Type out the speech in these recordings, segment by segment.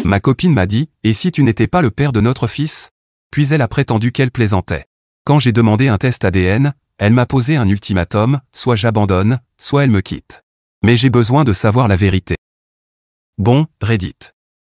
Ma copine m'a dit, et si tu n'étais pas le père de notre fils? Puis elle a prétendu qu'elle plaisantait. Quand j'ai demandé un test ADN, elle m'a posé un ultimatum, soit j'abandonne, soit elle me quitte. Mais j'ai besoin de savoir la vérité. Bon, Reddit.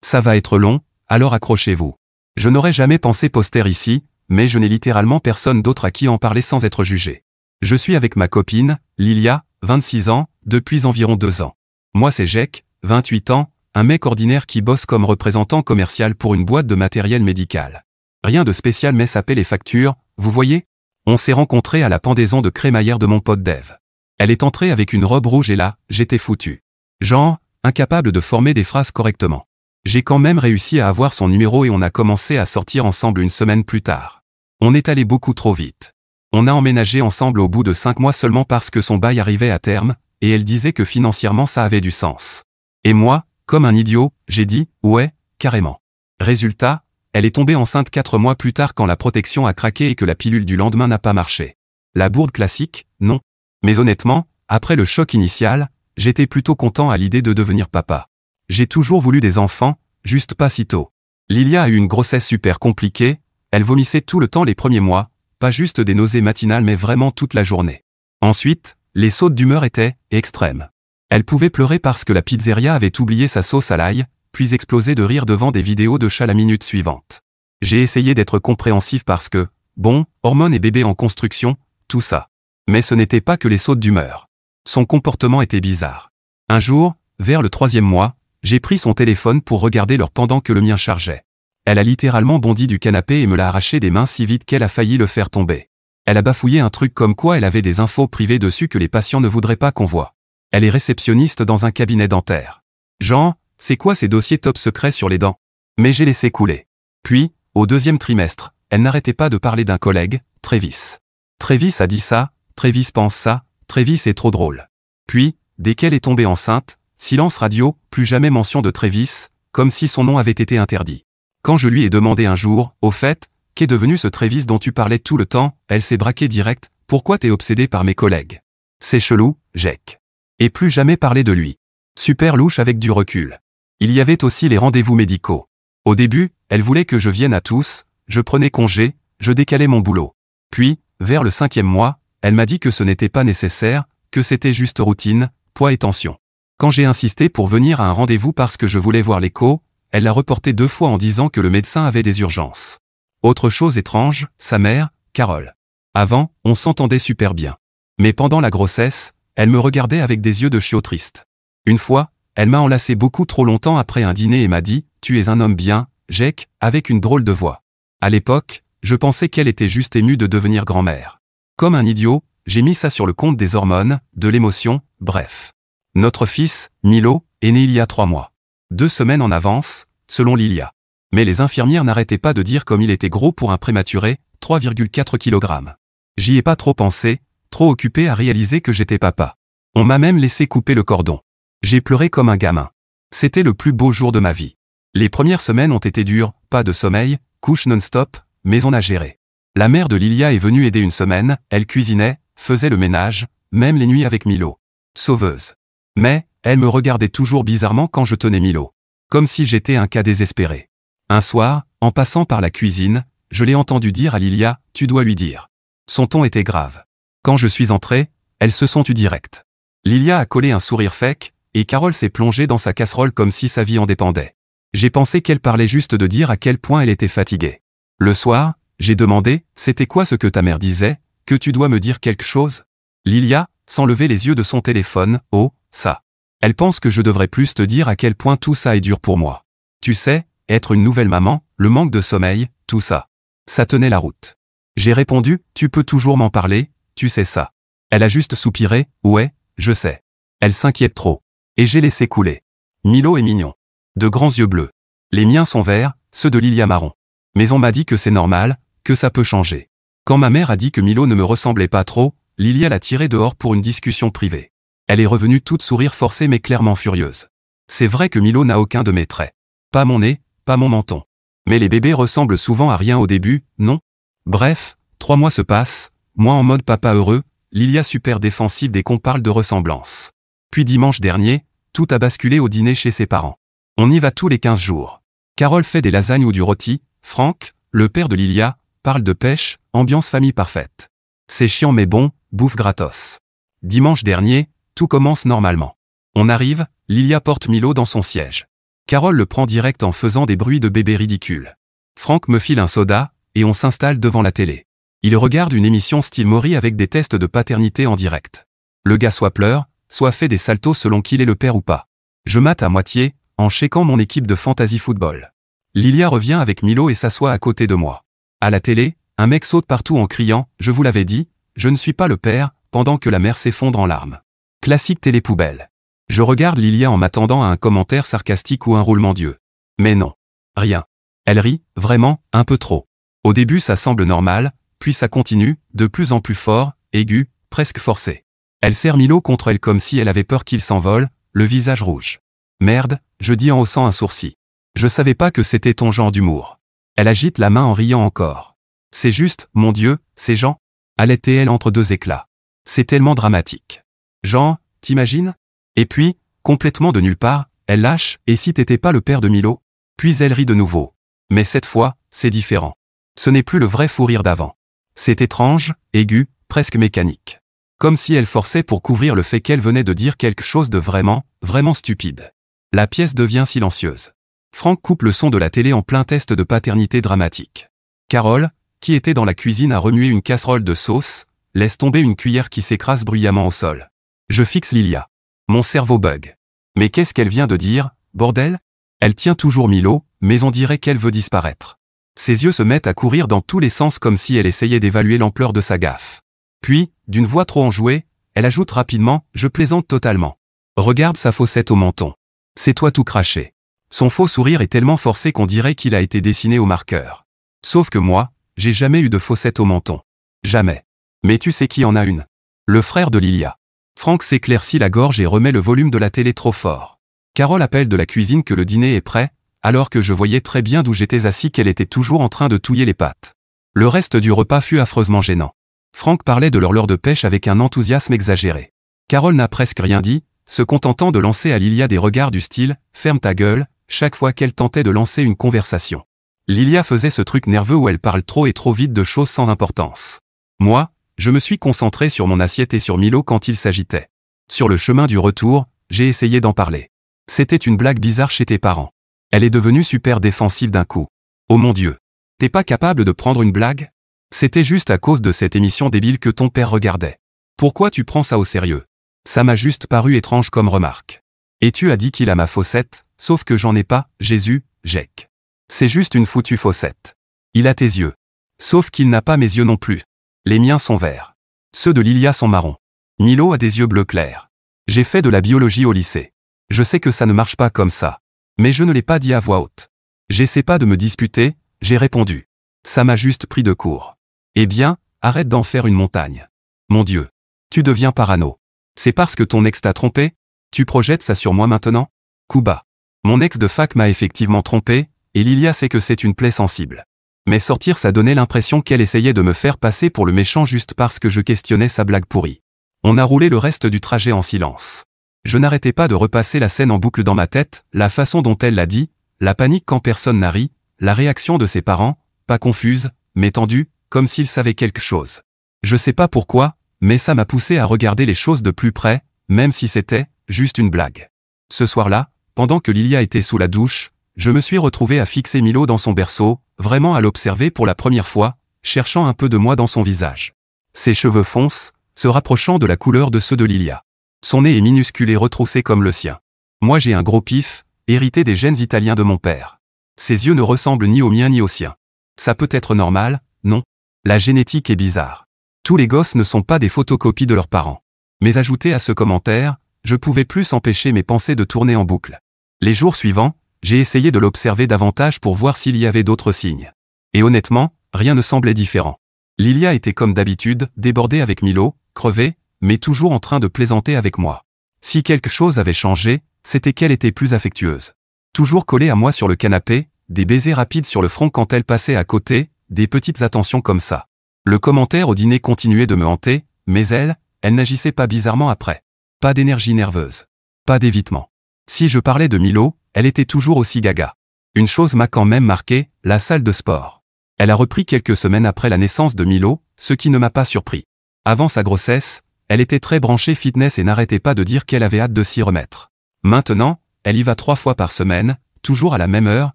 Ça va être long, alors accrochez-vous. Je n'aurais jamais pensé poster ici, mais je n'ai littéralement personne d'autre à qui en parler sans être jugé. Je suis avec ma copine, Lilia, 26 ans, depuis environ 2 ans. Moi c'est Jake, 28 ans, un mec ordinaire qui bosse comme représentant commercial pour une boîte de matériel médical. Rien de spécial mais ça paie les factures, vous voyez? On s'est rencontrés à la pendaison de crémaillère de mon pote Dave. Elle est entrée avec une robe rouge et là, j'étais foutu. Genre, incapable de former des phrases correctement. J'ai quand même réussi à avoir son numéro et on a commencé à sortir ensemble une semaine plus tard. On est allé beaucoup trop vite. On a emménagé ensemble au bout de 5 mois seulement parce que son bail arrivait à terme, et elle disait que financièrement ça avait du sens. Et moi, comme un idiot, j'ai dit, ouais, carrément. Résultat, elle est tombée enceinte 4 mois plus tard quand la protection a craqué et que la pilule du lendemain n'a pas marché. La bourde classique, non. Mais honnêtement, après le choc initial, j'étais plutôt content à l'idée de devenir papa. J'ai toujours voulu des enfants, juste pas si tôt. Lilia a eu une grossesse super compliquée, elle vomissait tout le temps les premiers mois, pas juste des nausées matinales mais vraiment toute la journée. Ensuite, les sautes d'humeur étaient extrêmes. Elle pouvait pleurer parce que la pizzeria avait oublié sa sauce à l'ail, puis exploser de rire devant des vidéos de chat la minute suivante. J'ai essayé d'être compréhensif parce que, bon, hormones et bébés en construction, tout ça. Mais ce n'était pas que les sautes d'humeur. Son comportement était bizarre. Un jour, vers le 3e mois, j'ai pris son téléphone pour regarder l'heure pendant que le mien chargeait. Elle a littéralement bondi du canapé et me l'a arraché des mains si vite qu'elle a failli le faire tomber. Elle a bafouillé un truc comme quoi elle avait des infos privées dessus que les patients ne voudraient pas qu'on voit. Elle est réceptionniste dans un cabinet dentaire. Genre, c'est quoi ces dossiers top secrets sur les dents? Mais j'ai laissé couler. Puis, au 2e trimestre, elle n'arrêtait pas de parler d'un collègue, Travis. Travis a dit ça, Travis pense ça, Travis est trop drôle. Puis, dès qu'elle est tombée enceinte, silence radio, plus jamais mention de Travis, comme si son nom avait été interdit. Quand je lui ai demandé un jour, au fait, qu'est devenu ce Travis dont tu parlais tout le temps, elle s'est braquée direct, pourquoi t'es obsédé par mes collègues? C'est chelou, Jake. Et plus jamais parler de lui. Super louche avec du recul. Il y avait aussi les rendez-vous médicaux. Au début, elle voulait que je vienne à tous, je prenais congé, je décalais mon boulot. Puis, vers le 5e mois, elle m'a dit que ce n'était pas nécessaire, que c'était juste routine, poids et tension. Quand j'ai insisté pour venir à un rendez-vous parce que je voulais voir l'écho, elle l'a reporté 2 fois en disant que le médecin avait des urgences. Autre chose étrange, sa mère, Carole. Avant, on s'entendait super bien. Mais pendant la grossesse, elle me regardait avec des yeux de chiot triste. Une fois, elle m'a enlacé beaucoup trop longtemps après un dîner et m'a dit « Tu es un homme bien, Jake », avec une drôle de voix. À l'époque, je pensais qu'elle était juste émue de devenir grand-mère. Comme un idiot, j'ai mis ça sur le compte des hormones, de l'émotion, bref. Notre fils, Milo, est né il y a 3 mois. 2 semaines en avance, selon Lilia. Mais les infirmières n'arrêtaient pas de dire comme il était gros pour un prématuré, 3,4 kg. J'y ai pas trop pensé, trop occupé à réaliser que j'étais papa. On m'a même laissé couper le cordon. J'ai pleuré comme un gamin. C'était le plus beau jour de ma vie. Les premières semaines ont été dures, pas de sommeil, couche non-stop, mais on a géré. La mère de Lilia est venue aider une semaine, elle cuisinait, faisait le ménage, même les nuits avec Milo. Sauveuse. Mais, elle me regardait toujours bizarrement quand je tenais Milo. Comme si j'étais un cas désespéré. Un soir, en passant par la cuisine, je l'ai entendu dire à Lilia, « Tu dois lui dire ». Son ton était grave. Quand je suis entré, elles se sont tues direct. Lilia a collé un sourire fake, et Carole s'est plongée dans sa casserole comme si sa vie en dépendait. J'ai pensé qu'elle parlait juste de dire à quel point elle était fatiguée. Le soir, j'ai demandé, « C'était quoi ce que ta mère disait, que tu dois me dire quelque chose ?» Lilia, sans lever les yeux de son téléphone, « Oh, ça. Elle pense que je devrais plus te dire à quel point tout ça est dur pour moi. Tu sais, être une nouvelle maman, le manque de sommeil, tout ça. Ça tenait la route. » J'ai répondu, « Tu peux toujours m'en parler, tu sais ça. » Elle a juste soupiré, « Ouais, je sais. » Elle s'inquiète trop. Et j'ai laissé couler. Milo est mignon. De grands yeux bleus. Les miens sont verts, ceux de Lilia marron. Mais on m'a dit que c'est normal, que ça peut changer. Quand ma mère a dit que Milo ne me ressemblait pas trop, Lilia l'a tiré dehors pour une discussion privée. Elle est revenue toute sourire forcé mais clairement furieuse. C'est vrai que Milo n'a aucun de mes traits. Pas mon nez, pas mon menton. Mais les bébés ressemblent souvent à rien au début, non? Bref, 3 mois se passent, moi en mode papa heureux, Lilia super défensive dès qu'on parle de ressemblance. Puis dimanche dernier, tout a basculé au dîner chez ses parents. On y va tous les 15 jours. Carole fait des lasagnes ou du rôti, Franck, le père de Lilia, parle de pêche, ambiance famille parfaite. C'est chiant mais bon, bouffe gratos. Dimanche dernier, tout commence normalement. On arrive, Lilia porte Milo dans son siège. Carole le prend direct en faisant des bruits de bébé ridicules. Franck me file un soda, et on s'installe devant la télé. Il regarde une émission style Maury avec des tests de paternité en direct. Le gars soit pleure, soit fait des saltos selon qu'il est le père ou pas. Je mate à moitié, en checkant mon équipe de fantasy football. Lilia revient avec Milo et s'assoit à côté de moi. À la télé, un mec saute partout en criant « Je vous l'avais dit, je ne suis pas le père », pendant que la mère s'effondre en larmes. Classique télé-poubelle. Je regarde Lilia en m'attendant à un commentaire sarcastique ou un roulement d'yeux. Mais non. Rien. Elle rit, vraiment, un peu trop. Au début ça semble normal, puis ça continue, de plus en plus fort, aigu, presque forcé. Elle serre Milo contre elle comme si elle avait peur qu'il s'envole, le visage rouge. Merde, je dis en haussant un sourcil. Je savais pas que c'était ton genre d'humour. Elle agite la main en riant encore. C'est juste, mon Dieu, ces gens. Allait-elle entre deux éclats. C'est tellement dramatique. Jean, t'imagines? Et puis, complètement de nulle part, elle lâche, et si t'étais pas le père de Milo? Puis elle rit de nouveau. Mais cette fois, c'est différent. Ce n'est plus le vrai fou rire d'avant. C'est étrange, aigu, presque mécanique. Comme si elle forçait pour couvrir le fait qu'elle venait de dire quelque chose de vraiment, vraiment stupide. La pièce devient silencieuse. Franck coupe le son de la télé en plein test de paternité dramatique. Carole, qui était dans la cuisine à remuer une casserole de sauce, laisse tomber une cuillère qui s'écrase bruyamment au sol. Je fixe Lilia. Mon cerveau bug. Mais qu'est-ce qu'elle vient de dire, bordel? Elle tient toujours Milo, mais on dirait qu'elle veut disparaître. Ses yeux se mettent à courir dans tous les sens comme si elle essayait d'évaluer l'ampleur de sa gaffe. Puis, d'une voix trop enjouée, elle ajoute rapidement « Je plaisante totalement ». Regarde sa faussette au menton. C'est toi tout craché. Son faux sourire est tellement forcé qu'on dirait qu'il a été dessiné au marqueur. Sauf que moi, j'ai jamais eu de faussette au menton. Jamais. Mais tu sais qui en a une? Le frère de Lilia. Franck s'éclaircit la gorge et remet le volume de la télé trop fort. Carole appelle de la cuisine que le dîner est prêt, alors que je voyais très bien d'où j'étais assis qu'elle était toujours en train de touiller les pâtes. Le reste du repas fut affreusement gênant. Franck parlait de leur leurre de pêche avec un enthousiasme exagéré. Carole n'a presque rien dit, se contentant de lancer à Lilia des regards du style « Ferme ta gueule » chaque fois qu'elle tentait de lancer une conversation. Lilia faisait ce truc nerveux où elle parle trop et trop vite de choses sans importance. Moi, je me suis concentré sur mon assiette et sur Milo quand il s'agitait. Sur le chemin du retour, j'ai essayé d'en parler. C'était une blague bizarre chez tes parents. Elle est devenue super défensive d'un coup. Oh mon Dieu. T'es pas capable de prendre une blague? C'était juste à cause de cette émission débile que ton père regardait. Pourquoi tu prends ça au sérieux? Ça m'a juste paru étrange comme remarque. Et tu as dit qu'il a ma faussette, sauf que j'en ai pas, Jésus, Jec. C'est juste une foutue faussette. Il a tes yeux. Sauf qu'il n'a pas mes yeux non plus. Les miens sont verts. Ceux de Lilia sont marrons. Milo a des yeux bleu clair. J'ai fait de la biologie au lycée. Je sais que ça ne marche pas comme ça. Mais je ne l'ai pas dit à voix haute. J'essaie pas de me disputer, j'ai répondu. Ça m'a juste pris de court. Eh bien, arrête d'en faire une montagne. Mon Dieu. Tu deviens parano. C'est parce que ton ex t'a trompé? Tu projettes ça sur moi maintenant? Coup bas. Mon ex de fac m'a effectivement trompé, et Lilia sait que c'est une plaie sensible. Mais sortir ça donnait l'impression qu'elle essayait de me faire passer pour le méchant juste parce que je questionnais sa blague pourrie. On a roulé le reste du trajet en silence. Je n'arrêtais pas de repasser la scène en boucle dans ma tête, la façon dont elle l'a dit, la panique quand personne n'a ri, la réaction de ses parents, pas confuse, mais tendue, comme s'ils savaient quelque chose. Je sais pas pourquoi, mais ça m'a poussé à regarder les choses de plus près, même si c'était juste une blague. Ce soir-là, pendant que Lilia était sous la douche, je me suis retrouvé à fixer Milo dans son berceau, vraiment à l'observer pour la première fois, cherchant un peu de moi dans son visage. Ses cheveux foncent, se rapprochant de la couleur de ceux de Lilia. Son nez est minuscule et retroussé comme le sien. Moi j'ai un gros pif, hérité des gènes italiens de mon père. Ses yeux ne ressemblent ni aux miens ni aux siens. Ça peut être normal, non? La génétique est bizarre. Tous les gosses ne sont pas des photocopies de leurs parents. Mais ajouté à ce commentaire, je pouvais plus empêcher mes pensées de tourner en boucle. Les jours suivants, j'ai essayé de l'observer davantage pour voir s'il y avait d'autres signes. Et honnêtement, rien ne semblait différent. Lilia était comme d'habitude, débordée avec Milo, crevée, mais toujours en train de plaisanter avec moi. Si quelque chose avait changé, c'était qu'elle était plus affectueuse. Toujours collée à moi sur le canapé, des baisers rapides sur le front quand elle passait à côté, des petites attentions comme ça. Le commentaire au dîner continuait de me hanter, mais elle n'agissait pas bizarrement après. Pas d'énergie nerveuse. Pas d'évitement. Si je parlais de Milo, elle était toujours aussi gaga. Une chose m'a quand même marqué, la salle de sport. Elle a repris quelques semaines après la naissance de Milo, ce qui ne m'a pas surpris. Avant sa grossesse, elle était très branchée fitness et n'arrêtait pas de dire qu'elle avait hâte de s'y remettre. Maintenant, elle y va 3 fois par semaine, toujours à la même heure,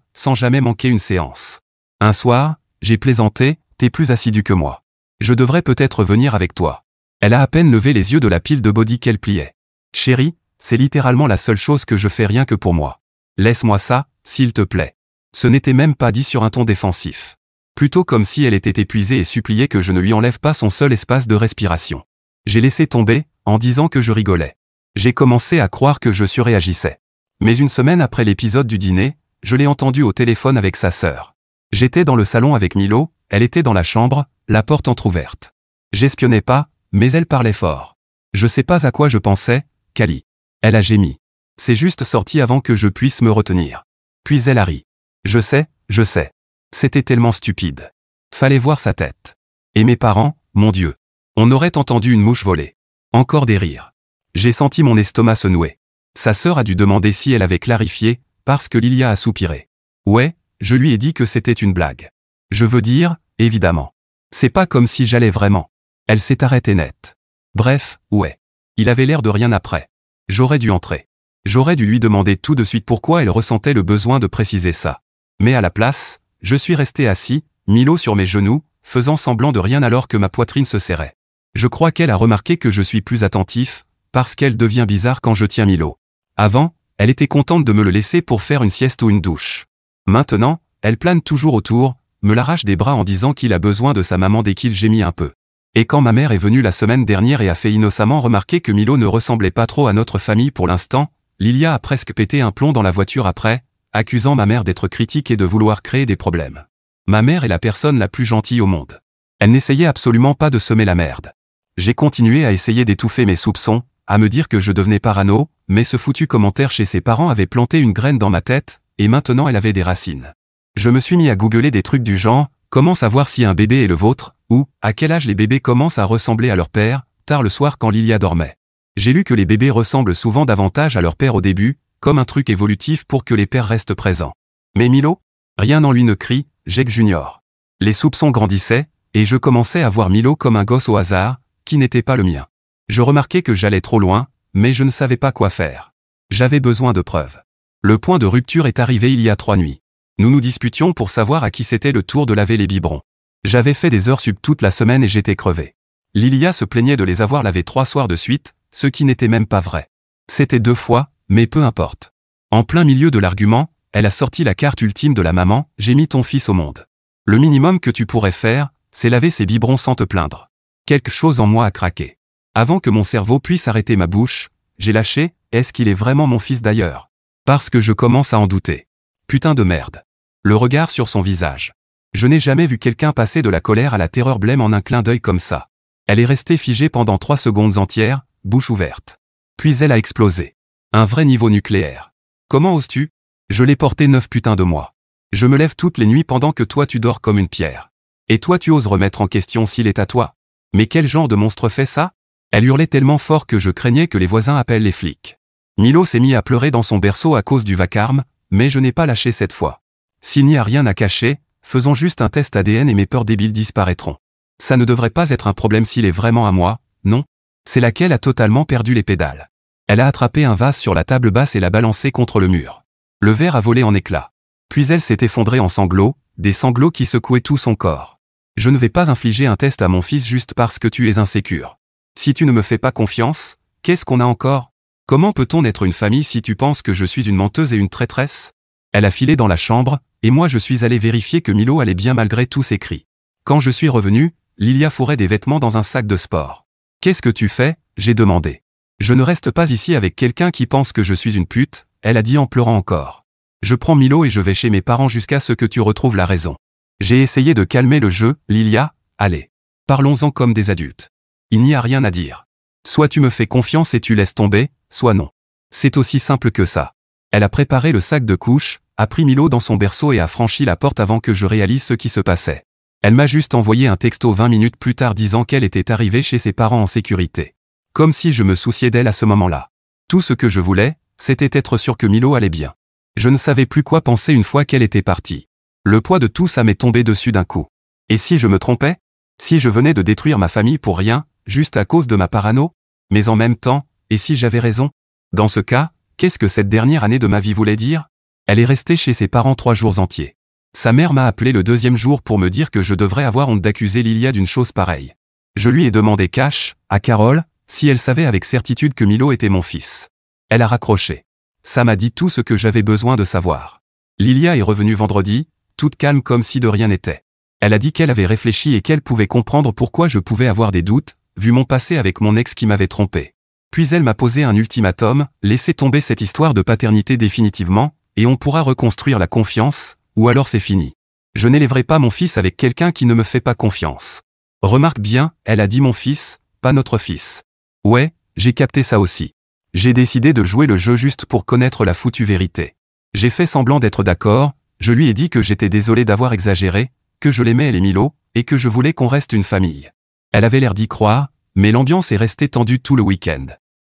sans jamais manquer une séance. Un soir, j'ai plaisanté, t'es plus assidu que moi. Je devrais peut-être venir avec toi. Elle a à peine levé les yeux de la pile de body qu'elle pliait. Chérie, c'est littéralement la seule chose que je fais rien que pour moi. Laisse-moi ça, s'il te plaît. Ce n'était même pas dit sur un ton défensif. Plutôt comme si elle était épuisée et suppliait que je ne lui enlève pas son seul espace de respiration. J'ai laissé tomber, en disant que je rigolais. J'ai commencé à croire que je surréagissais. Mais une semaine après l'épisode du dîner, je l'ai entendue au téléphone avec sa sœur. J'étais dans le salon avec Milo, elle était dans la chambre, la porte entr'ouverte. J'espionnais pas, mais elle parlait fort. Je sais pas à quoi je pensais, Kali. Elle a gémi. C'est juste sorti avant que je puisse me retenir. Puis elle a ri. Je sais. C'était tellement stupide. Fallait voir sa tête. Et mes parents, mon Dieu. On aurait entendu une mouche voler. Encore des rires. J'ai senti mon estomac se nouer. Sa sœur a dû demander si elle avait clarifié, parce que Lilia a soupiré. Ouais, je lui ai dit que c'était une blague. Je veux dire, évidemment. C'est pas comme si j'allais vraiment. Elle s'est arrêtée net. Bref, ouais. Il avait l'air de rien après. J'aurais dû entrer. J'aurais dû lui demander tout de suite pourquoi elle ressentait le besoin de préciser ça. Mais à la place, je suis resté assis, Milo sur mes genoux, faisant semblant de rien alors que ma poitrine se serrait. Je crois qu'elle a remarqué que je suis plus attentif, parce qu'elle devient bizarre quand je tiens Milo. Avant, elle était contente de me le laisser pour faire une sieste ou une douche. Maintenant, elle plane toujours autour, me l'arrache des bras en disant qu'il a besoin de sa maman dès qu'il gémit un peu. Et quand ma mère est venue la semaine dernière et a fait innocemment remarquer que Milo ne ressemblait pas trop à notre famille pour l'instant, Lilia a presque pété un plomb dans la voiture après, accusant ma mère d'être critique et de vouloir créer des problèmes. Ma mère est la personne la plus gentille au monde. Elle n'essayait absolument pas de semer la merde. J'ai continué à essayer d'étouffer mes soupçons, à me dire que je devenais parano, mais ce foutu commentaire chez ses parents avait planté une graine dans ma tête, et maintenant elle avait des racines. Je me suis mis à googler des trucs du genre, comment savoir si un bébé est le vôtre, ou, à quel âge les bébés commencent à ressembler à leur père, tard le soir quand Lilia dormait. J'ai lu que les bébés ressemblent souvent davantage à leur père au début, comme un truc évolutif pour que les pères restent présents. Mais Milo? Rien en lui ne crie, Jake Junior. Les soupçons grandissaient, et je commençais à voir Milo comme un gosse au hasard, qui n'était pas le mien. Je remarquais que j'allais trop loin, mais je ne savais pas quoi faire. J'avais besoin de preuves. Le point de rupture est arrivé il y a 3 nuits. Nous nous disputions pour savoir à qui c'était le tour de laver les biberons. J'avais fait des heures sub toute la semaine et j'étais crevé. Lilia se plaignait de les avoir lavés 3 soirs de suite, ce qui n'était même pas vrai. C'était 2 fois, mais peu importe. En plein milieu de l'argument, elle a sorti la carte ultime de la maman, j'ai mis ton fils au monde. Le minimum que tu pourrais faire, c'est laver ses biberons sans te plaindre. Quelque chose en moi a craqué. Avant que mon cerveau puisse arrêter ma bouche, j'ai lâché, est-ce qu'il est vraiment mon fils d'ailleurs? Parce que je commence à en douter. Putain de merde. Le regard sur son visage. Je n'ai jamais vu quelqu'un passer de la colère à la terreur blême en un clin d'œil comme ça. Elle est restée figée pendant 3 secondes entières, bouche ouverte. Puis elle a explosé. Un vrai niveau nucléaire. Comment oses-tu? Je l'ai porté 9 putains de mois. Je me lève toutes les nuits pendant que toi tu dors comme une pierre. Et toi tu oses remettre en question s'il est à toi. Mais quel genre de monstre fait ça? Elle hurlait tellement fort que je craignais que les voisins appellent les flics. Milo s'est mis à pleurer dans son berceau à cause du vacarme, mais je n'ai pas lâché cette fois. S'il n'y a rien à cacher, faisons juste un test ADN et mes peurs débiles disparaîtront. Ça ne devrait pas être un problème s'il est vraiment à moi, non? C'est laquelle a totalement perdu les pédales. Elle a attrapé un vase sur la table basse et l'a balancé contre le mur. Le verre a volé en éclats. Puis elle s'est effondrée en sanglots, des sanglots qui secouaient tout son corps. Je ne vais pas infliger un test à mon fils juste parce que tu es insécure. Si tu ne me fais pas confiance, qu'est-ce qu'on a encore? Comment peut-on être une famille si tu penses que je suis une menteuse et une traîtresse? Elle a filé dans la chambre, et moi je suis allé vérifier que Milo allait bien malgré tous ses cris. Quand je suis revenu, Lilia fourrait des vêtements dans un sac de sport. Qu'est-ce que tu fais? J'ai demandé. Je ne reste pas ici avec quelqu'un qui pense que je suis une pute, elle a dit en pleurant encore. Je prends Milo et je vais chez mes parents jusqu'à ce que tu retrouves la raison. J'ai essayé de calmer le jeu, Lilia, allez. Parlons-en comme des adultes. Il n'y a rien à dire. Soit tu me fais confiance et tu laisses tomber, soit non. C'est aussi simple que ça. Elle a préparé le sac de couches, a pris Milo dans son berceau et a franchi la porte avant que je réalise ce qui se passait. Elle m'a juste envoyé un texto 20 minutes plus tard disant qu'elle était arrivée chez ses parents en sécurité. Comme si je me souciais d'elle à ce moment-là. Tout ce que je voulais, c'était être sûr que Milo allait bien. Je ne savais plus quoi penser une fois qu'elle était partie. Le poids de tout ça m'est tombé dessus d'un coup. Et si je me trompais? Si je venais de détruire ma famille pour rien, juste à cause de ma parano? Mais en même temps, et si j'avais raison? Dans ce cas, qu'est-ce que cette dernière année de ma vie voulait dire? Elle est restée chez ses parents 3 jours entiers. Sa mère m'a appelé le 2e jour pour me dire que je devrais avoir honte d'accuser Lilia d'une chose pareille. Je lui ai demandé cash, à Carole, si elle savait avec certitude que Milo était mon fils. Elle a raccroché. Ça m'a dit tout ce que j'avais besoin de savoir. Lilia est revenue vendredi, toute calme comme si de rien n'était. Elle a dit qu'elle avait réfléchi et qu'elle pouvait comprendre pourquoi je pouvais avoir des doutes, vu mon passé avec mon ex qui m'avait trompé. Puis elle m'a posé un ultimatum, laissez tomber cette histoire de paternité définitivement, et on pourra reconstruire la confiance, ou alors c'est fini. Je n'élèverai pas mon fils avec quelqu'un qui ne me fait pas confiance. Remarque bien, elle a dit mon fils, pas notre fils. Ouais, j'ai capté ça aussi. J'ai décidé de jouer le jeu juste pour connaître la foutue vérité. J'ai fait semblant d'être d'accord, je lui ai dit que j'étais désolé d'avoir exagéré, que je l'aimais elle et Milo, et que je voulais qu'on reste une famille. Elle avait l'air d'y croire, mais l'ambiance est restée tendue tout le week-end.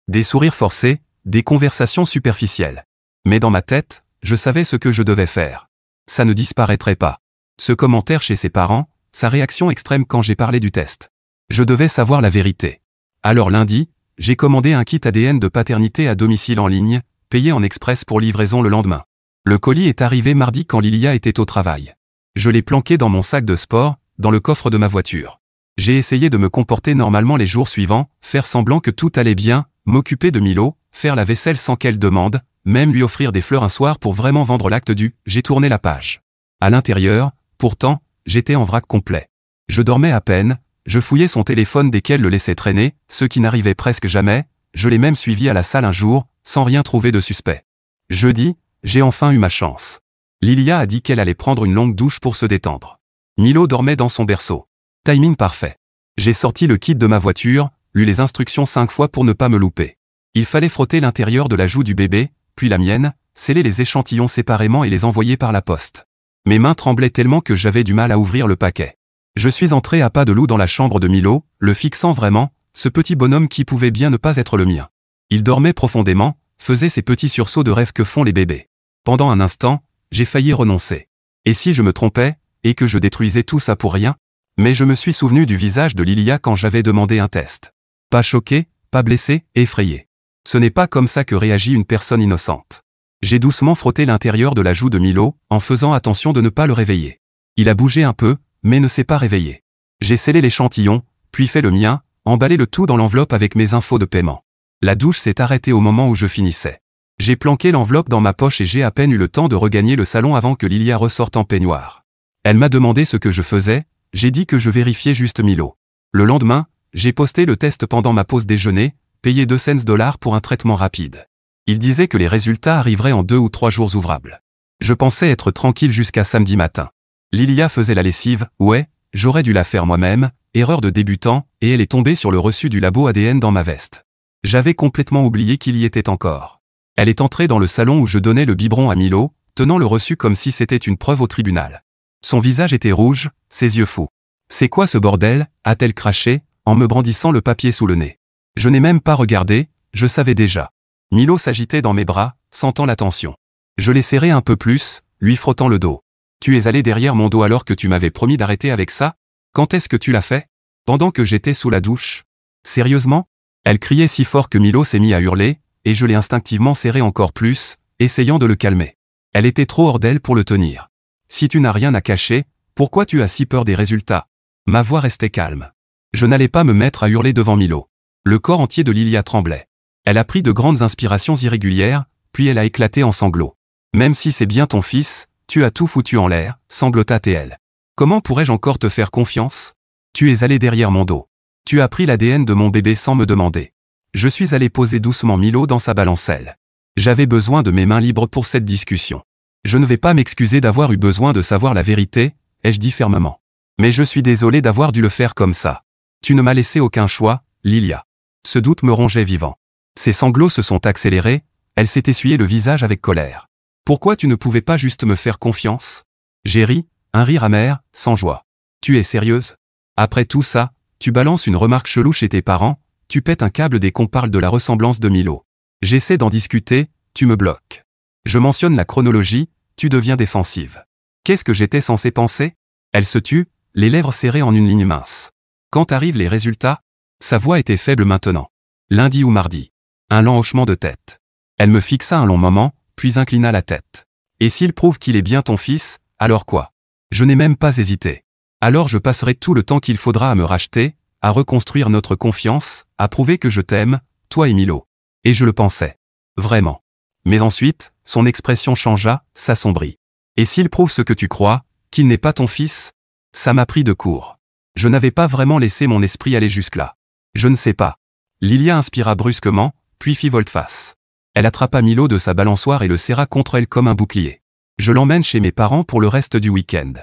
Des sourires forcés, des conversations superficielles. Mais dans ma tête, je savais ce que je devais faire. Ça ne disparaîtrait pas. Ce commentaire chez ses parents, sa réaction extrême quand j'ai parlé du test. Je devais savoir la vérité. Alors lundi, j'ai commandé un kit ADN de paternité à domicile en ligne, payé en express pour livraison le lendemain. Le colis est arrivé mardi quand Lilia était au travail. Je l'ai planqué dans mon sac de sport, dans le coffre de ma voiture. J'ai essayé de me comporter normalement les jours suivants, faire semblant que tout allait bien, m'occuper de Milo, faire la vaisselle sans qu'elle demande, même lui offrir des fleurs un soir pour vraiment vendre l'acte du « j'ai tourné la page ». À l'intérieur, pourtant, j'étais en vrac complet. Je dormais à peine, je fouillais son téléphone dès qu'elle le laissait traîner, ce qui n'arrivait presque jamais, je l'ai même suivi à la salle un jour, sans rien trouver de suspect. Jeudi, j'ai enfin eu ma chance. Lilia a dit qu'elle allait prendre une longue douche pour se détendre. Milo dormait dans son berceau. Timing parfait. J'ai sorti le kit de ma voiture, lu les instructions 5 fois pour ne pas me louper. Il fallait frotter l'intérieur de la joue du bébé, puis la mienne, sceller les échantillons séparément et les envoyer par la poste. Mes mains tremblaient tellement que j'avais du mal à ouvrir le paquet. Je suis entré à pas de loup dans la chambre de Milo, le fixant vraiment, ce petit bonhomme qui pouvait bien ne pas être le mien. Il dormait profondément, faisait ces petits sursauts de rêve que font les bébés. Pendant un instant, j'ai failli renoncer. Et si je me trompais, et que je détruisais tout ça pour rien? Mais je me suis souvenu du visage de Lilia quand j'avais demandé un test. Pas choqué, pas blessé, effrayé. Ce n'est pas comme ça que réagit une personne innocente. J'ai doucement frotté l'intérieur de la joue de Milo, en faisant attention de ne pas le réveiller. Il a bougé un peu, mais ne s'est pas réveillé. J'ai scellé l'échantillon, puis fait le mien, emballé le tout dans l'enveloppe avec mes infos de paiement. La douche s'est arrêtée au moment où je finissais. J'ai planqué l'enveloppe dans ma poche et j'ai à peine eu le temps de regagner le salon avant que Lilia ressorte en peignoir. Elle m'a demandé ce que je faisais, j'ai dit que je vérifiais juste Milo. Le lendemain, j'ai posté le test pendant ma pause déjeuner, payé 2 cents $ pour un traitement rapide. Il disait que les résultats arriveraient en 2 ou 3 jours ouvrables. Je pensais être tranquille jusqu'à samedi matin. Lilia faisait la lessive, ouais, j'aurais dû la faire moi-même, erreur de débutant, et elle est tombée sur le reçu du labo ADN dans ma veste. J'avais complètement oublié qu'il y était encore. Elle est entrée dans le salon où je donnais le biberon à Milo, tenant le reçu comme si c'était une preuve au tribunal. Son visage était rouge, ses yeux fous. « C'est quoi ce bordel ?» a-t-elle craché, en me brandissant le papier sous le nez. Je n'ai même pas regardé, je savais déjà. Milo s'agitait dans mes bras, sentant la tension. Je l'ai serré un peu plus, lui frottant le dos. « Tu es allé derrière mon dos alors que tu m'avais promis d'arrêter avec ça? Quand est-ce que tu l'as fait? Pendant que j'étais sous la douche? Sérieusement ?» Elle criait si fort que Milo s'est mis à hurler, et je l'ai instinctivement serré encore plus, essayant de le calmer. Elle était trop hors d'elle pour le tenir. « Si tu n'as rien à cacher, pourquoi tu as si peur des résultats ?» Ma voix restait calme. Je n'allais pas me mettre à hurler devant Milo. Le corps entier de Lilia tremblait. Elle a pris de grandes inspirations irrégulières, puis elle a éclaté en sanglots. « Même si c'est bien ton fils, tu as tout foutu en l'air, » sanglota-t-elle. « Comment pourrais-je encore te faire confiance? Tu es allé derrière mon dos. Tu as pris l'ADN de mon bébé sans me demander. » Je suis allé poser doucement Milo dans sa balancelle. J'avais besoin de mes mains libres pour cette discussion. Je ne vais pas m'excuser d'avoir eu besoin de savoir la vérité, ai-je dit fermement. Mais je suis désolé d'avoir dû le faire comme ça. Tu ne m'as laissé aucun choix, Lilia. Ce doute me rongeait vivant. Ses sanglots se sont accélérés, elle s'est essuyée le visage avec colère. Pourquoi tu ne pouvais pas juste me faire confiance? J'ai ri, un rire amer, sans joie. Tu es sérieuse? Après tout ça, tu balances une remarque chelou chez tes parents, tu pètes un câble dès qu'on parle de la ressemblance de Milo. J'essaie d'en discuter, tu me bloques. Je mentionne la chronologie, tu deviens défensive. Qu'est-ce que j'étais censé penser? Elle se tut, les lèvres serrées en une ligne mince. Quand arrivent les résultats? Sa voix était faible maintenant. Lundi ou mardi. Un lent hochement de tête. Elle me fixa un long moment, puis inclina la tête. Et s'il prouve qu'il est bien ton fils, alors quoi? Je n'ai même pas hésité. Alors je passerai tout le temps qu'il faudra à me racheter, à reconstruire notre confiance, à prouver que je t'aime, toi et Milo. Et je le pensais. Vraiment. Mais ensuite, son expression changea, s'assombrit. Et s'il prouve ce que tu crois, qu'il n'est pas ton fils? Ça m'a pris de court. Je n'avais pas vraiment laissé mon esprit aller jusque-là. Je ne sais pas. Lilia inspira brusquement, puis fit volte-face. Elle attrapa Milo de sa balançoire et le serra contre elle comme un bouclier. Je l'emmène chez mes parents pour le reste du week-end.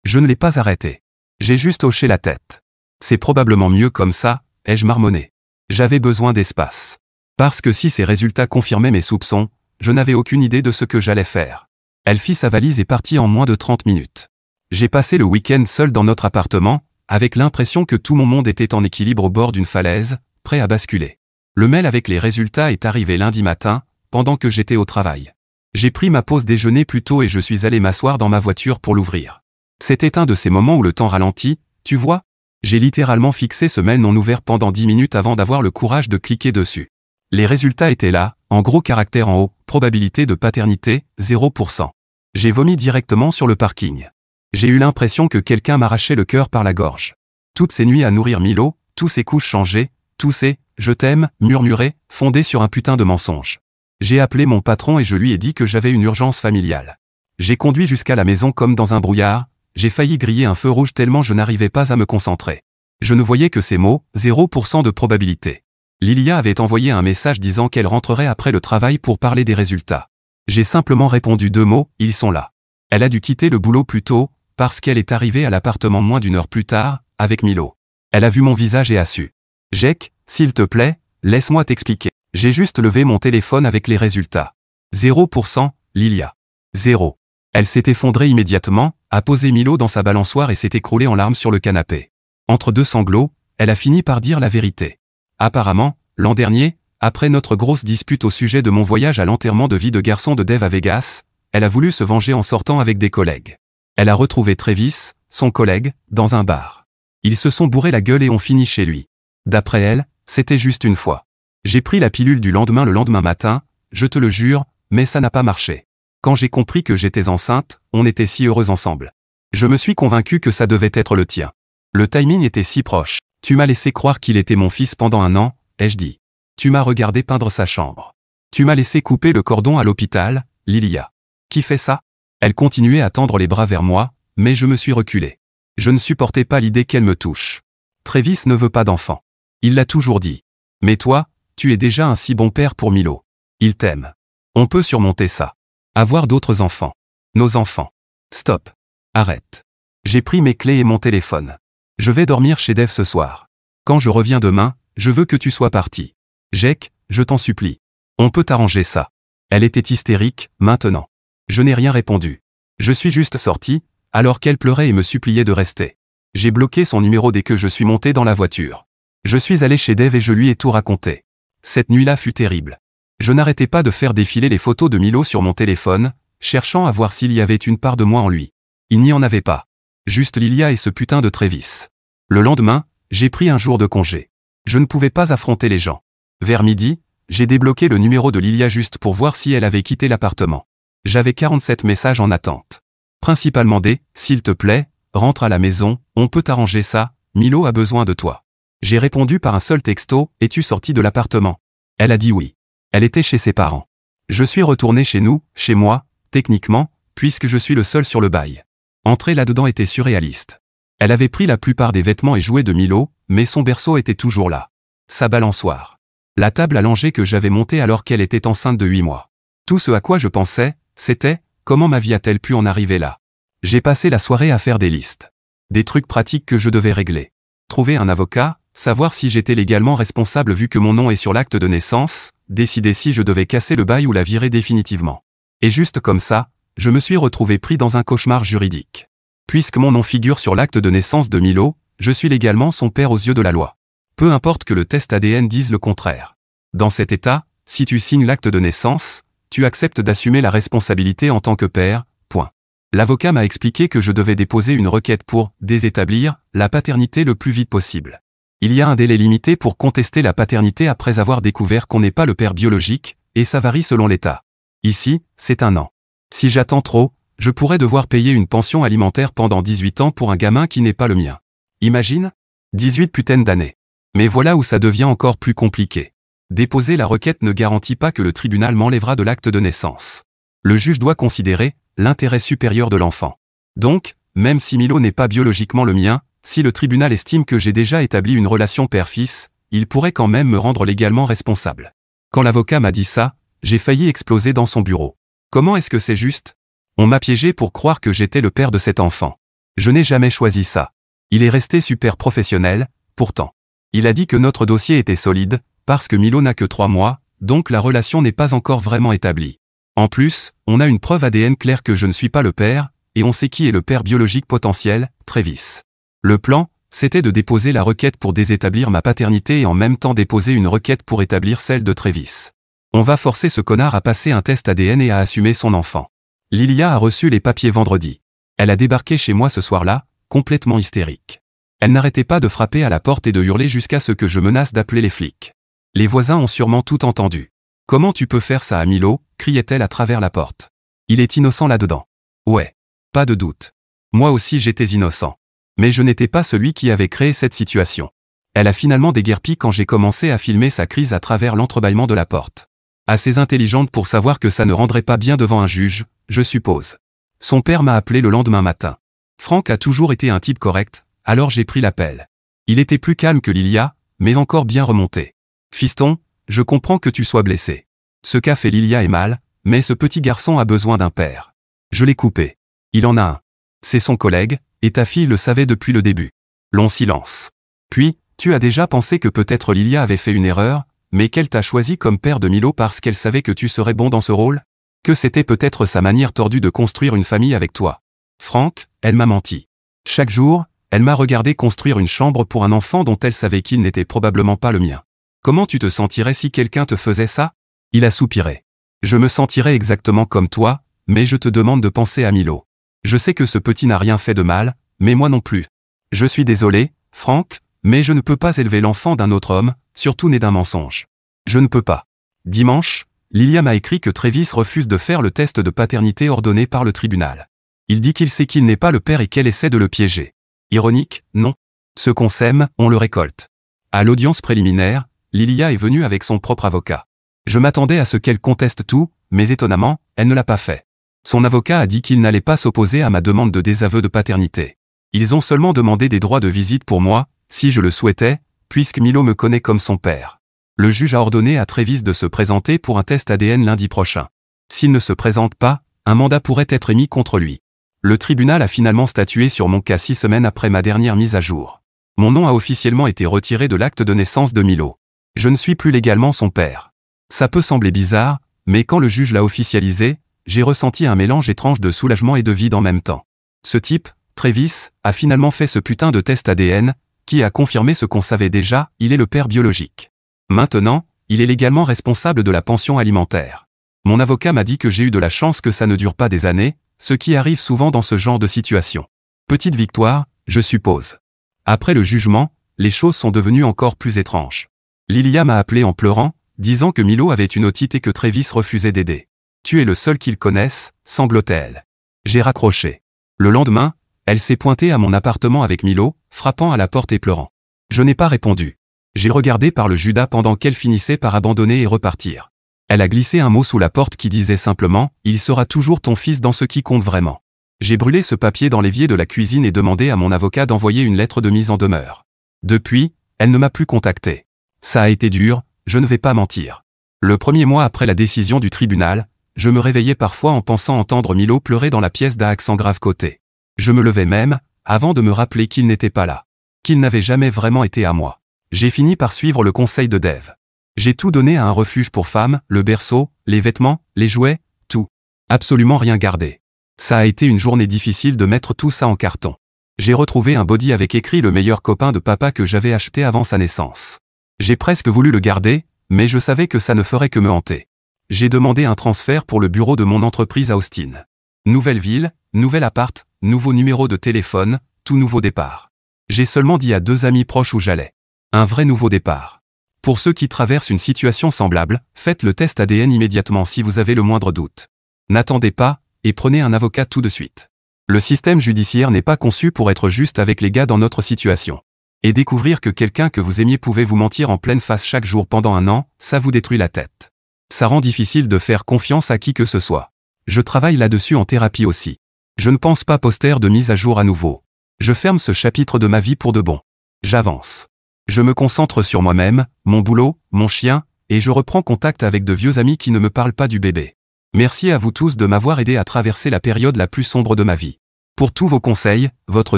Je ne l'ai pas arrêté. J'ai juste hoché la tête. C'est probablement mieux comme ça, ai-je marmonné. J'avais besoin d'espace. Parce que si ces résultats confirmaient mes soupçons, je n'avais aucune idée de ce que j'allais faire. Elle fit sa valise et partit en moins de 30 minutes. J'ai passé le week-end seul dans notre appartement, avec l'impression que tout mon monde était en équilibre au bord d'une falaise, prêt à basculer. Le mail avec les résultats est arrivé lundi matin, pendant que j'étais au travail. J'ai pris ma pause déjeuner plus tôt et je suis allé m'asseoir dans ma voiture pour l'ouvrir. C'était un de ces moments où le temps ralentit, tu vois? J'ai littéralement fixé ce mail non ouvert pendant 10 minutes avant d'avoir le courage de cliquer dessus. Les résultats étaient là, en gros caractères en haut, probabilité de paternité, 0%. J'ai vomi directement sur le parking. J'ai eu l'impression que quelqu'un m'arrachait le cœur par la gorge. Toutes ces nuits à nourrir Milo, tous ces couches changées, tous ces « je t'aime » murmurés, fondés sur un putain de mensonge. J'ai appelé mon patron et je lui ai dit que j'avais une urgence familiale. J'ai conduit jusqu'à la maison comme dans un brouillard, j'ai failli griller un feu rouge tellement je n'arrivais pas à me concentrer. Je ne voyais que ces mots, 0% de probabilité. Lilia avait envoyé un message disant qu'elle rentrerait après le travail pour parler des résultats. J'ai simplement répondu 2 mots, ils sont là. Elle a dû quitter le boulot plus tôt, parce qu'elle est arrivée à l'appartement moins d'1 heure plus tard, avec Milo. Elle a vu mon visage et a su. Jake, s'il te plaît, laisse-moi t'expliquer. J'ai juste levé mon téléphone avec les résultats. 0%, Lilia. 0. Elle s'est effondrée immédiatement, a posé Milo dans sa balançoire et s'est écroulée en larmes sur le canapé. Entre 2 sanglots, elle a fini par dire la vérité. Apparemment, l'an dernier, après notre grosse dispute au sujet de mon voyage à l'enterrement de vie de garçon de Dave à Vegas, elle a voulu se venger en sortant avec des collègues. Elle a retrouvé Travis, son collègue, dans un bar. Ils se sont bourrés la gueule et ont fini chez lui. D'après elle, c'était juste une fois. J'ai pris la pilule du lendemain le lendemain matin, je te le jure, mais ça n'a pas marché. Quand j'ai compris que j'étais enceinte, on était si heureux ensemble. Je me suis convaincu que ça devait être le tien. Le timing était si proche. Tu m'as laissé croire qu'il était mon fils pendant 1 an, ai-je dit. Tu m'as regardé peindre sa chambre. Tu m'as laissé couper le cordon à l'hôpital, Lilia. Qui fait ça? Elle continuait à tendre les bras vers moi, mais je me suis reculé. Je ne supportais pas l'idée qu'elle me touche. Travis ne veut pas d'enfant. Il l'a toujours dit. Mais toi, tu es déjà un si bon père pour Milo. Il t'aime. On peut surmonter ça. Avoir d'autres enfants. Nos enfants. Stop. Arrête. J'ai pris mes clés et mon téléphone. Je vais dormir chez Dave ce soir. Quand je reviens demain, je veux que tu sois parti. Jake, je t'en supplie. On peut arranger ça. Elle était hystérique, maintenant. Je n'ai rien répondu. Je suis juste sorti, alors qu'elle pleurait et me suppliait de rester. J'ai bloqué son numéro dès que je suis monté dans la voiture. Je suis allé chez Dave et je lui ai tout raconté. Cette nuit-là fut terrible. Je n'arrêtais pas de faire défiler les photos de Milo sur mon téléphone, cherchant à voir s'il y avait une part de moi en lui. Il n'y en avait pas. Juste Lilia et ce putain de Travis. Le lendemain, j'ai pris un jour de congé. Je ne pouvais pas affronter les gens. Vers midi, j'ai débloqué le numéro de Lilia juste pour voir si elle avait quitté l'appartement. J'avais 47 messages en attente. Principalement des « s'il te plaît, rentre à la maison, on peut arranger ça, Milo a besoin de toi ». J'ai répondu par un seul texto « es-tu sorti de l'appartement ?» Elle a dit oui. Elle était chez ses parents. Je suis retourné chez nous, chez moi, techniquement, puisque je suis le seul sur le bail. Entrer là-dedans était surréaliste. Elle avait pris la plupart des vêtements et jouets de Milo, mais son berceau était toujours là. Sa balançoire. La table allongée que j'avais montée alors qu'elle était enceinte de 8 mois. Tout ce à quoi je pensais, c'était « comment ma vie a-t-elle pu en arriver là ?» J'ai passé la soirée à faire des listes. Des trucs pratiques que je devais régler. Trouver un avocat, savoir si j'étais légalement responsable vu que mon nom est sur l'acte de naissance, décider si je devais casser le bail ou la virer définitivement. Et juste comme ça, je me suis retrouvé pris dans un cauchemar juridique. Puisque mon nom figure sur l'acte de naissance de Milo, je suis légalement son père aux yeux de la loi. Peu importe que le test ADN dise le contraire. Dans cet état, si tu signes l'acte de naissance, tu acceptes d'assumer la responsabilité en tant que père, point. L'avocat m'a expliqué que je devais déposer une requête pour désétablir la paternité le plus vite possible. Il y a un délai limité pour contester la paternité après avoir découvert qu'on n'est pas le père biologique, et ça varie selon l'État. Ici, c'est 1 an. Si j'attends trop, je pourrais devoir payer une pension alimentaire pendant 18 ans pour un gamin qui n'est pas le mien. Imagine ? 18 putains d'années. Mais voilà où ça devient encore plus compliqué. Déposer la requête ne garantit pas que le tribunal m'enlèvera de l'acte de naissance. Le juge doit considérer l'intérêt supérieur de l'enfant. Donc, même si Milo n'est pas biologiquement le mien, si le tribunal estime que j'ai déjà établi une relation père-fils, il pourrait quand même me rendre légalement responsable. Quand l'avocat m'a dit ça, j'ai failli exploser dans son bureau. Comment est-ce que c'est juste ? On m'a piégé pour croire que j'étais le père de cet enfant. Je n'ai jamais choisi ça. Il est resté super professionnel, pourtant. Il a dit que notre dossier était solide, parce que Milo n'a que 3 mois, donc la relation n'est pas encore vraiment établie. En plus, on a une preuve ADN claire que je ne suis pas le père, et on sait qui est le père biologique potentiel, Travis. Le plan, c'était de déposer la requête pour désétablir ma paternité et en même temps déposer une requête pour établir celle de Travis. On va forcer ce connard à passer un test ADN et à assumer son enfant. Lilia a reçu les papiers vendredi. Elle a débarqué chez moi ce soir-là, complètement hystérique. Elle n'arrêtait pas de frapper à la porte et de hurler jusqu'à ce que je menace d'appeler les flics. Les voisins ont sûrement tout entendu. « Comment tu peux faire ça à Milo ?» criait-elle à travers la porte. « Il est innocent là-dedans. » Ouais. Pas de doute. Moi aussi j'étais innocent. Mais je n'étais pas celui qui avait créé cette situation. Elle a finalement déguerpi quand j'ai commencé à filmer sa crise à travers l'entrebâillement de la porte. Assez intelligente pour savoir que ça ne rendrait pas bien devant un juge, je suppose. Son père m'a appelé le lendemain matin. Franck a toujours été un type correct, alors j'ai pris l'appel. Il était plus calme que Lilia, mais encore bien remonté. « Fiston, je comprends que tu sois blessé. Ce qu'a fait Lilia est mal, mais ce petit garçon a besoin d'un père. Je l'ai coupé. Il en a un. C'est son collègue, et ta fille le savait depuis le début. » Long silence. Puis, tu as déjà pensé que peut-être Lilia avait fait une erreur, mais qu'elle t'a choisi comme père de Milo parce qu'elle savait que tu serais bon dans ce rôle ? Que c'était peut-être sa manière tordue de construire une famille avec toi. Franck, elle m'a menti. Chaque jour, elle m'a regardé construire une chambre pour un enfant dont elle savait qu'il n'était probablement pas le mien. Comment tu te sentirais si quelqu'un te faisait ça ? Il a soupiré. Je me sentirais exactement comme toi, mais je te demande de penser à Milo. Je sais que ce petit n'a rien fait de mal, mais moi non plus. Je suis désolé, Franck, mais je ne peux pas élever l'enfant d'un autre homme, surtout né d'un mensonge. Je ne peux pas. Dimanche, Lilia m'a écrit que Travis refuse de faire le test de paternité ordonné par le tribunal. Il dit qu'il sait qu'il n'est pas le père et qu'elle essaie de le piéger. Ironique, non. Ce qu'on sème, on le récolte. À l'audience préliminaire, Lilia est venue avec son propre avocat. Je m'attendais à ce qu'elle conteste tout, mais étonnamment, elle ne l'a pas fait. Son avocat a dit qu'il n'allait pas s'opposer à ma demande de désaveu de paternité. Ils ont seulement demandé des droits de visite pour moi, si je le souhaitais, puisque Milo me connaît comme son père. Le juge a ordonné à Travis de se présenter pour un test ADN lundi prochain. S'il ne se présente pas, un mandat pourrait être émis contre lui. Le tribunal a finalement statué sur mon cas 6 semaines après ma dernière mise à jour. Mon nom a officiellement été retiré de l'acte de naissance de Milo. Je ne suis plus légalement son père. Ça peut sembler bizarre, mais quand le juge l'a officialisé, j'ai ressenti un mélange étrange de soulagement et de vide en même temps. Ce type, Travis, a finalement fait ce putain de test ADN, qui a confirmé ce qu'on savait déjà, il est le père biologique. Maintenant, il est légalement responsable de la pension alimentaire. Mon avocat m'a dit que j'ai eu de la chance que ça ne dure pas des années, ce qui arrive souvent dans ce genre de situation. Petite victoire, je suppose. Après le jugement, les choses sont devenues encore plus étranges. Lilia m'a appelé en pleurant, disant que Milo avait une otite et que Travis refusait d'aider. « Tu es le seul qu'ils connaissent, sanglotait-elle. J'ai raccroché. Le lendemain, elle s'est pointée à mon appartement avec Milo, frappant à la porte et pleurant. Je n'ai pas répondu. J'ai regardé par le Judas pendant qu'elle finissait par abandonner et repartir. Elle a glissé un mot sous la porte qui disait simplement « Il sera toujours ton fils dans ce qui compte vraiment ». J'ai brûlé ce papier dans l'évier de la cuisine et demandé à mon avocat d'envoyer une lettre de mise en demeure. Depuis, elle ne m'a plus contacté. Ça a été dur, je ne vais pas mentir. Le premier mois après la décision du tribunal, je me réveillais parfois en pensant entendre Milo pleurer dans la pièce d'un accent grave côté. Je me levais même, avant de me rappeler qu'il n'était pas là. Qu'il n'avait jamais vraiment été à moi. J'ai fini par suivre le conseil de Dave. J'ai tout donné à un refuge pour femmes, le berceau, les vêtements, les jouets, tout. Absolument rien gardé. Ça a été une journée difficile de mettre tout ça en carton. J'ai retrouvé un body avec écrit le meilleur copain de papa que j'avais acheté avant sa naissance. J'ai presque voulu le garder, mais je savais que ça ne ferait que me hanter. J'ai demandé un transfert pour le bureau de mon entreprise à Austin. Nouvelle ville, nouvel appart, nouveau numéro de téléphone, tout nouveau départ. J'ai seulement dit à 2 amis proches où j'allais. Un vrai nouveau départ. Pour ceux qui traversent une situation semblable, faites le test ADN immédiatement si vous avez le moindre doute. N'attendez pas, et prenez un avocat tout de suite. Le système judiciaire n'est pas conçu pour être juste avec les gars dans notre situation. Et découvrir que quelqu'un que vous aimiez pouvait vous mentir en pleine face chaque jour pendant 1 an, ça vous détruit la tête. Ça rend difficile de faire confiance à qui que ce soit. Je travaille là-dessus en thérapie aussi. Je ne pense pas poster de mise à jour à nouveau. Je ferme ce chapitre de ma vie pour de bon. J'avance. Je me concentre sur moi-même, mon boulot, mon chien, et je reprends contact avec de vieux amis qui ne me parlent pas du bébé. Merci à vous tous de m'avoir aidé à traverser la période la plus sombre de ma vie. Pour tous vos conseils, votre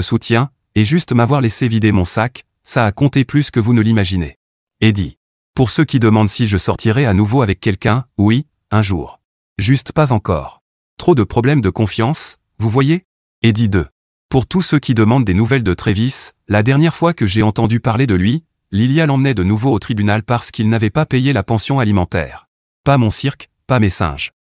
soutien, et juste m'avoir laissé vider mon sac, ça a compté plus que vous ne l'imaginez. Eddie. Pour ceux qui demandent si je sortirai à nouveau avec quelqu'un, oui, un jour. Juste pas encore. Trop de problèmes de confiance, vous voyez? Eddie 2. Pour tous ceux qui demandent des nouvelles de Travis, la dernière fois que j'ai entendu parler de lui, Lilia l'emmenait de nouveau au tribunal parce qu'il n'avait pas payé la pension alimentaire. Pas mon cirque, pas mes singes.